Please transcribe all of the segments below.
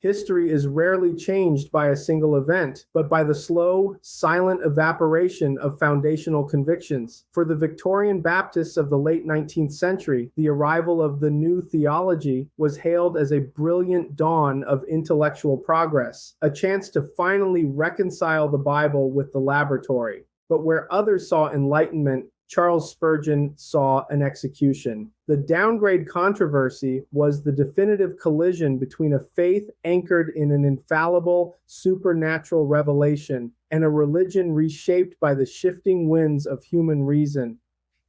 History is rarely changed by a single event, but by the slow, silent evaporation of foundational convictions. For the Victorian Baptists of the late 19th century, the arrival of the new theology was hailed as a brilliant dawn of intellectual progress, a chance to finally reconcile the Bible with the laboratory. But where others saw enlightenment, Charles Spurgeon saw an execution. The Downgrade Controversy was the definitive collision between a faith anchored in an infallible, supernatural revelation and a religion reshaped by the shifting winds of human reason.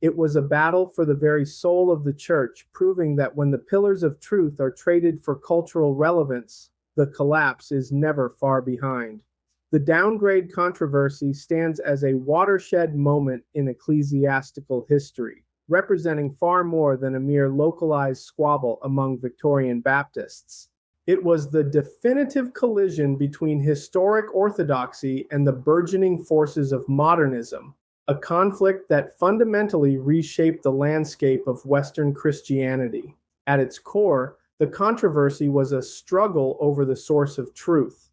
It was a battle for the very soul of the church, proving that when the pillars of truth are traded for cultural relevance, the collapse is never far behind. The Downgrade Controversy stands as a watershed moment in ecclesiastical history, representing far more than a mere localized squabble among Victorian Baptists. It was the definitive collision between historic orthodoxy and the burgeoning forces of modernism, a conflict that fundamentally reshaped the landscape of Western Christianity. At its core, the controversy was a struggle over the source of truth.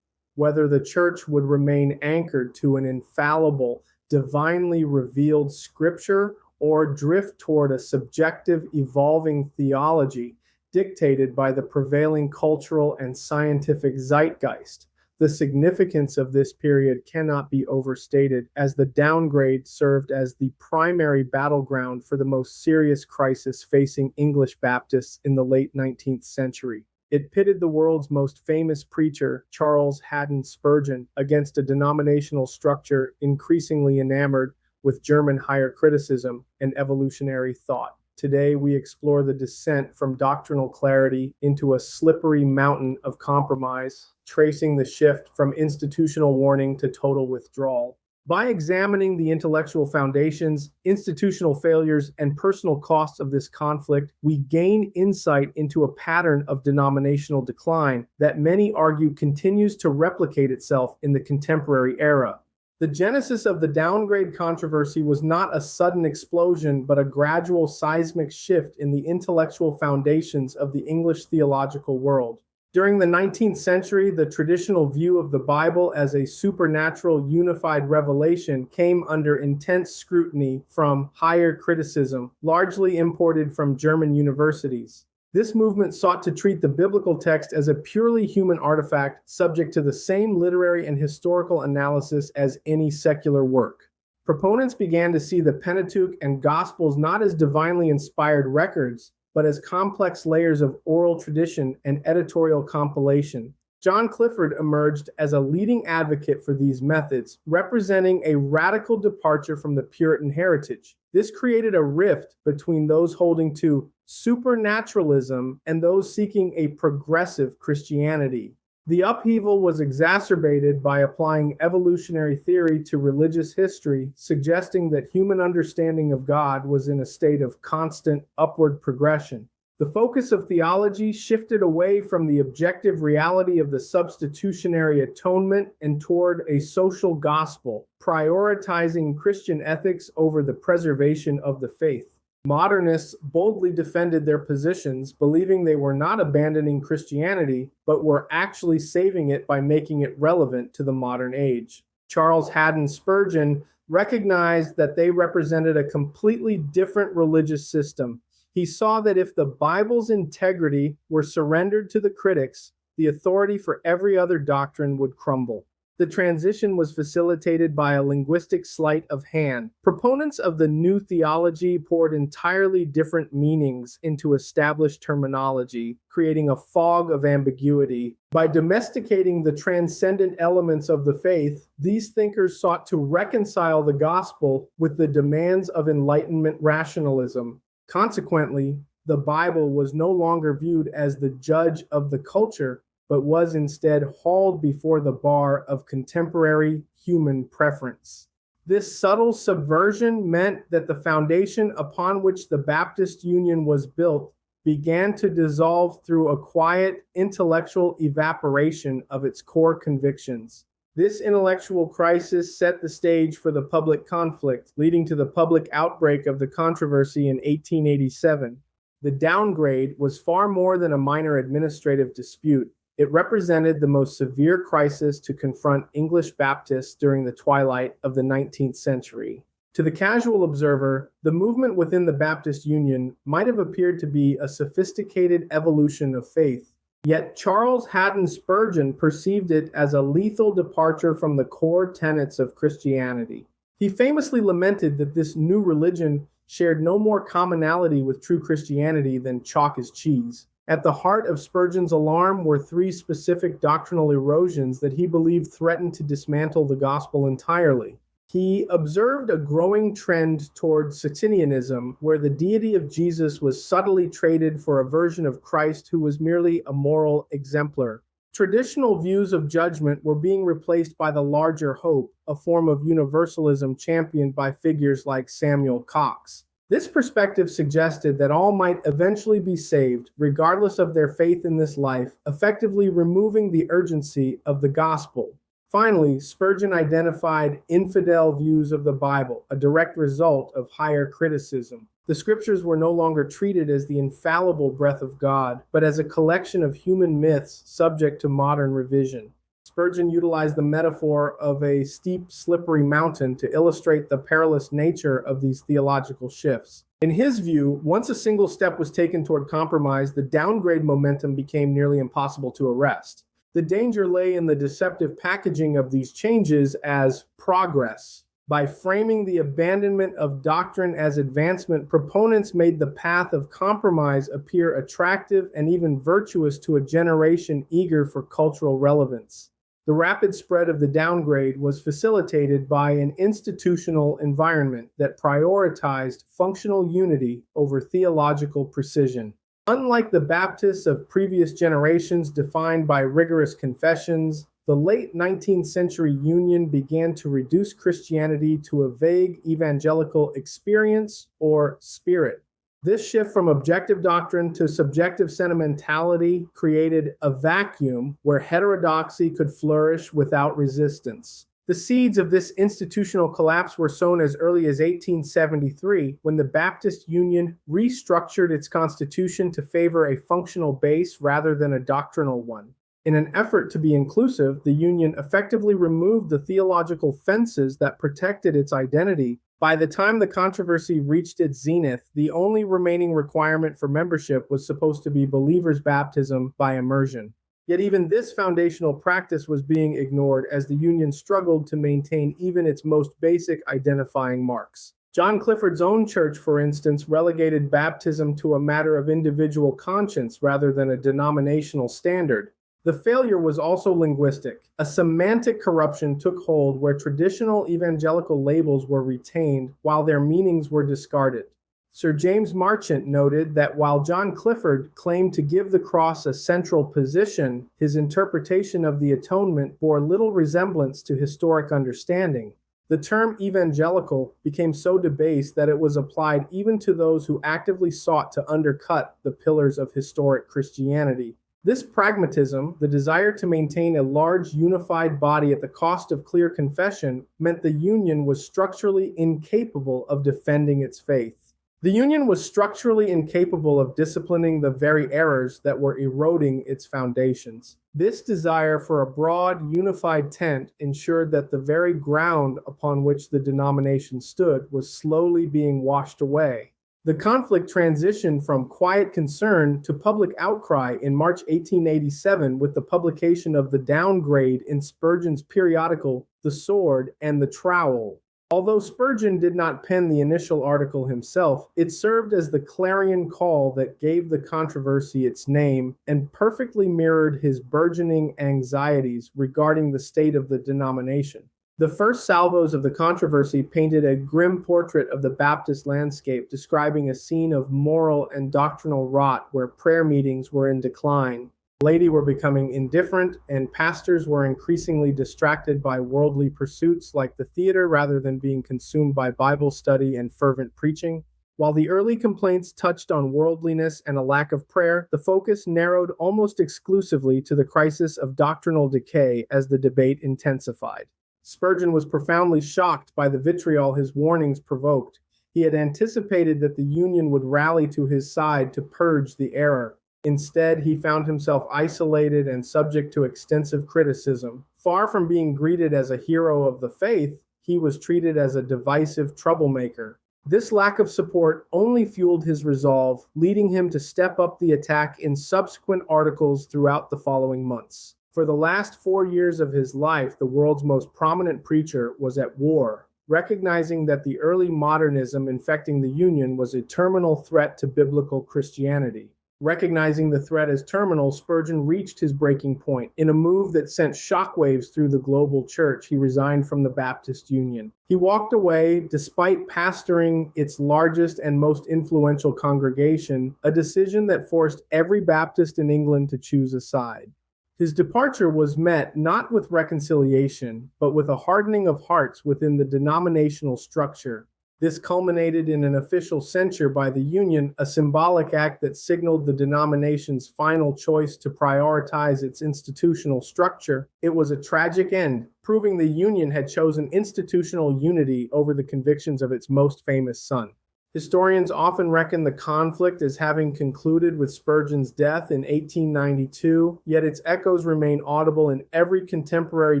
Whether the church would remain anchored to an infallible, divinely revealed scripture or drift toward a subjective, evolving theology dictated by the prevailing cultural and scientific zeitgeist. The significance of this period cannot be overstated, as the downgrade served as the primary battleground for the most serious crisis facing English Baptists in the late 19th century. It pitted the world's most famous preacher, Charles Haddon Spurgeon, against a denominational structure increasingly enamored with German higher criticism and evolutionary thought. Today, we explore the descent from doctrinal clarity into a slippery mountain of compromise, tracing the shift from institutional warning to total withdrawal. By examining the intellectual foundations, institutional failures, and personal costs of this conflict, we gain insight into a pattern of denominational decline that many argue continues to replicate itself in the contemporary era. The genesis of the Downgrade Controversy was not a sudden explosion, but a gradual seismic shift in the intellectual foundations of the English theological world. During the 19th century, the traditional view of the Bible as a supernatural unified revelation came under intense scrutiny from higher criticism, largely imported from German universities. This movement sought to treat the biblical text as a purely human artifact, subject to the same literary and historical analysis as any secular work. Proponents began to see the Pentateuch and Gospels not as divinely inspired records, but as complex layers of oral tradition and editorial compilation. John Clifford emerged as a leading advocate for these methods, representing a radical departure from the Puritan heritage. This created a rift between those holding to supernaturalism and those seeking a progressive Christianity. The upheaval was exacerbated by applying evolutionary theory to religious history, suggesting that human understanding of God was in a state of constant upward progression. The focus of theology shifted away from the objective reality of the substitutionary atonement and toward a social gospel, prioritizing Christian ethics over the preservation of the faith. Modernists boldly defended their positions, believing they were not abandoning Christianity, but were actually saving it by making it relevant to the modern age. Charles Haddon Spurgeon recognized that they represented a completely different religious system. He saw that if the Bible's integrity were surrendered to the critics, the authority for every other doctrine would crumble. The transition was facilitated by a linguistic sleight of hand. Proponents of the new theology poured entirely different meanings into established terminology, creating a fog of ambiguity. By domesticating the transcendent elements of the faith, these thinkers sought to reconcile the gospel with the demands of Enlightenment rationalism. Consequently, the Bible was no longer viewed as the judge of the culture, but was instead hauled before the bar of contemporary human preference. This subtle subversion meant that the foundation upon which the Baptist Union was built began to dissolve through a quiet intellectual evaporation of its core convictions. This intellectual crisis set the stage for the public conflict, leading to the public outbreak of the controversy in 1887. The downgrade was far more than a minor administrative dispute. It represented the most severe crisis to confront English Baptists during the twilight of the 19th century. To the casual observer, the movement within the Baptist Union might have appeared to be a sophisticated evolution of faith. Yet Charles Haddon Spurgeon perceived it as a lethal departure from the core tenets of Christianity. He famously lamented that this new religion shared no more commonality with true Christianity than chalk is cheese. At the heart of Spurgeon's alarm were three specific doctrinal erosions that he believed threatened to dismantle the gospel entirely. He observed a growing trend toward Socinianism, where the deity of Jesus was subtly traded for a version of Christ who was merely a moral exemplar. Traditional views of judgment were being replaced by the larger hope, a form of universalism championed by figures like Samuel Cox. This perspective suggested that all might eventually be saved, regardless of their faith in this life, effectively removing the urgency of the gospel. Finally, Spurgeon identified infidel views of the Bible, a direct result of higher criticism. The scriptures were no longer treated as the infallible breath of God, but as a collection of human myths subject to modern revision. Spurgeon utilized the metaphor of a steep, slippery mountain to illustrate the perilous nature of these theological shifts. In his view, once a single step was taken toward compromise, the downgrade momentum became nearly impossible to arrest. The danger lay in the deceptive packaging of these changes as progress. By framing the abandonment of doctrine as advancement, proponents made the path of compromise appear attractive and even virtuous to a generation eager for cultural relevance. The rapid spread of the downgrade was facilitated by an institutional environment that prioritized functional unity over theological precision. Unlike the Baptists of previous generations defined by rigorous confessions, the late 19th century Union began to reduce Christianity to a vague evangelical experience or spirit. This shift from objective doctrine to subjective sentimentality created a vacuum where heterodoxy could flourish without resistance. The seeds of this institutional collapse were sown as early as 1873, when the Baptist Union restructured its constitution to favor a functional base rather than a doctrinal one. In an effort to be inclusive, the Union effectively removed the theological fences that protected its identity. By the time the controversy reached its zenith, the only remaining requirement for membership was supposed to be believers' baptism by immersion. Yet even this foundational practice was being ignored as the Union struggled to maintain even its most basic identifying marks. John Clifford's own church, for instance, relegated baptism to a matter of individual conscience rather than a denominational standard. The failure was also linguistic. A semantic corruption took hold where traditional evangelical labels were retained while their meanings were discarded. Sir James Marchant noted that while John Clifford claimed to give the cross a central position, his interpretation of the atonement bore little resemblance to historic understanding. The term evangelical became so debased that it was applied even to those who actively sought to undercut the pillars of historic Christianity. This pragmatism, the desire to maintain a large unified body at the cost of clear confession, meant the Union was structurally incapable of defending its faith. The Union was structurally incapable of disciplining the very errors that were eroding its foundations. This desire for a broad, unified tent ensured that the very ground upon which the denomination stood was slowly being washed away. The conflict transitioned from quiet concern to public outcry in March 1887 with the publication of the Downgrade in Spurgeon's periodical The Sword and the Trowel. Although Spurgeon did not pen the initial article himself, it served as the clarion call that gave the controversy its name and perfectly mirrored his burgeoning anxieties regarding the state of the denomination. The first salvos of the controversy painted a grim portrait of the Baptist landscape, describing a scene of moral and doctrinal rot where prayer meetings were in decline. Laity were becoming indifferent, and pastors were increasingly distracted by worldly pursuits like the theater rather than being consumed by Bible study and fervent preaching. While the early complaints touched on worldliness and a lack of prayer, the focus narrowed almost exclusively to the crisis of doctrinal decay as the debate intensified. Spurgeon was profoundly shocked by the vitriol his warnings provoked. He had anticipated that the Union would rally to his side to purge the error. Instead, he found himself isolated and subject to extensive criticism. Far from being greeted as a hero of the faith, he was treated as a divisive troublemaker. This lack of support only fueled his resolve, leading him to step up the attack in subsequent articles throughout the following months. For the last 4 years of his life, the world's most prominent preacher was at war, recognizing that the early modernism infecting the Union was a terminal threat to biblical Christianity. Recognizing the threat as terminal, Spurgeon reached his breaking point. In a move that sent shockwaves through the global church, he resigned from the Baptist Union. He walked away despite pastoring its largest and most influential congregation, a decision that forced every Baptist in England to choose a side. His departure was met not with reconciliation, but with a hardening of hearts within the denominational structure. This culminated in an official censure by the Union, a symbolic act that signaled the denomination's final choice to prioritize its institutional structure. It was a tragic end, proving the Union had chosen institutional unity over the convictions of its most famous son. Historians often reckon the conflict as having concluded with Spurgeon's death in 1892, yet its echoes remain audible in every contemporary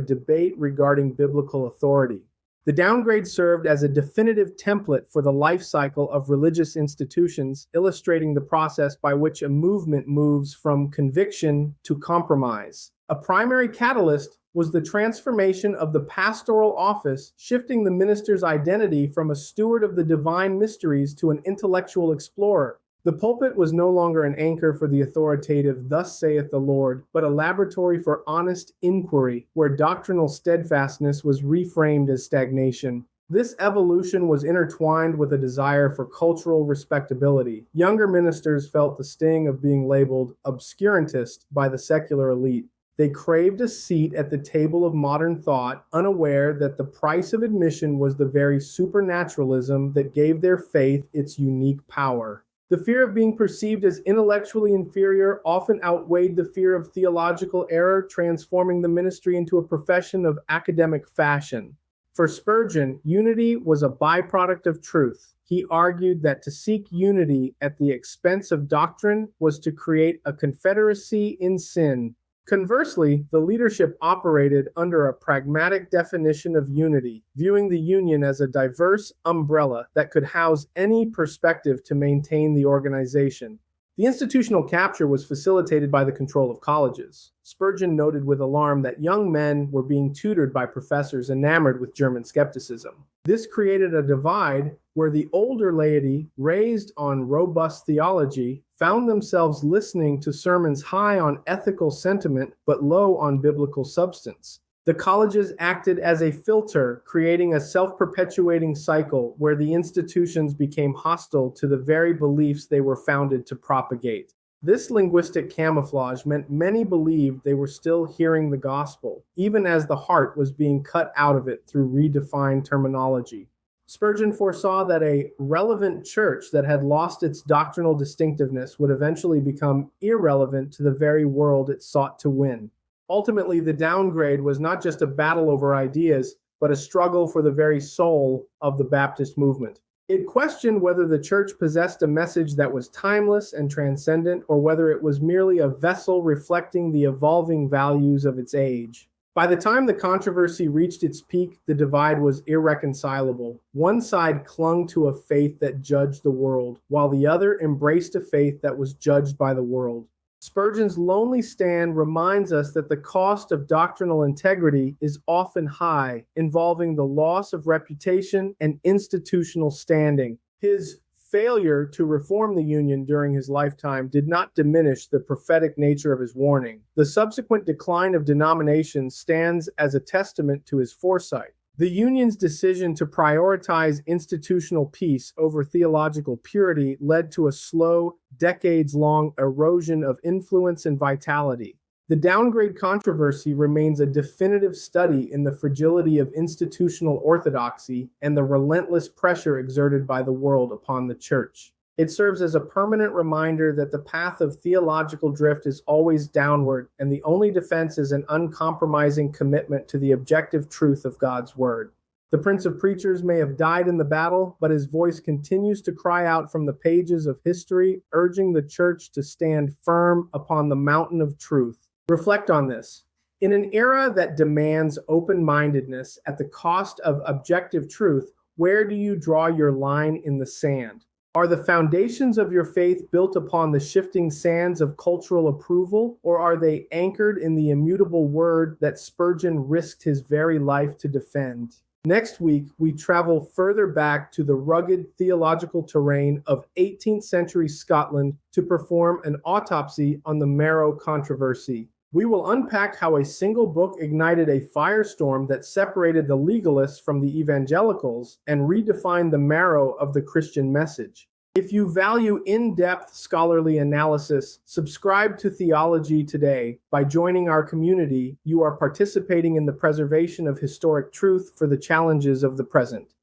debate regarding biblical authority. The downgrade served as a definitive template for the life cycle of religious institutions, illustrating the process by which a movement moves from conviction to compromise. A primary catalyst was the transformation of the pastoral office, shifting the minister's identity from a steward of the divine mysteries to an intellectual explorer. The pulpit was no longer an anchor for the authoritative, "Thus saith the Lord," but a laboratory for honest inquiry, where doctrinal steadfastness was reframed as stagnation. This evolution was intertwined with a desire for cultural respectability. Younger ministers felt the sting of being labeled obscurantist by the secular elite. They craved a seat at the table of modern thought, unaware that the price of admission was the very supernaturalism that gave their faith its unique power. The fear of being perceived as intellectually inferior often outweighed the fear of theological error, transforming the ministry into a profession of academic fashion. For Spurgeon, unity was a byproduct of truth. He argued that to seek unity at the expense of doctrine was to create a confederacy in sin. Conversely, the leadership operated under a pragmatic definition of unity, viewing the union as a diverse umbrella that could house any perspective to maintain the organization. The institutional capture was facilitated by the control of colleges. Spurgeon noted with alarm that young men were being tutored by professors enamored with German skepticism. This created a divide where the older laity, raised on robust theology, found themselves listening to sermons high on ethical sentiment but low on biblical substance. The colleges acted as a filter, creating a self-perpetuating cycle where the institutions became hostile to the very beliefs they were founded to propagate. This linguistic camouflage meant many believed they were still hearing the gospel, even as the heart was being cut out of it through redefined terminology. Spurgeon foresaw that a relevant church that had lost its doctrinal distinctiveness would eventually become irrelevant to the very world it sought to win. Ultimately, the downgrade was not just a battle over ideas, but a struggle for the very soul of the Baptist movement. It questioned whether the church possessed a message that was timeless and transcendent, or whether it was merely a vessel reflecting the evolving values of its age. By the time the controversy reached its peak, the divide was irreconcilable. One side clung to a faith that judged the world, while the other embraced a faith that was judged by the world. Spurgeon's lonely stand reminds us that the cost of doctrinal integrity is often high, involving the loss of reputation and institutional standing. His failure to reform the Union during his lifetime did not diminish the prophetic nature of his warning. The subsequent decline of denominations stands as a testament to his foresight. The Union's decision to prioritize institutional peace over theological purity led to a slow, decades-long erosion of influence and vitality. The downgrade controversy remains a definitive study in the fragility of institutional orthodoxy and the relentless pressure exerted by the world upon the church. It serves as a permanent reminder that the path of theological drift is always downward, and the only defense is an uncompromising commitment to the objective truth of God's Word. The Prince of Preachers may have died in the battle, but his voice continues to cry out from the pages of history, urging the church to stand firm upon the mountain of truth. Reflect on this. In an era that demands open-mindedness at the cost of objective truth, where do you draw your line in the sand? Are the foundations of your faith built upon the shifting sands of cultural approval, or are they anchored in the immutable word that Spurgeon risked his very life to defend? Next week, we travel further back to the rugged theological terrain of 18th century Scotland to perform an autopsy on the Marrow controversy. We will unpack how a single book ignited a firestorm that separated the legalists from the evangelicals and redefined the marrow of the Christian message. If you value in-depth scholarly analysis, subscribe to Theology today. By joining our community, you are participating in the preservation of historic truth for the challenges of the present.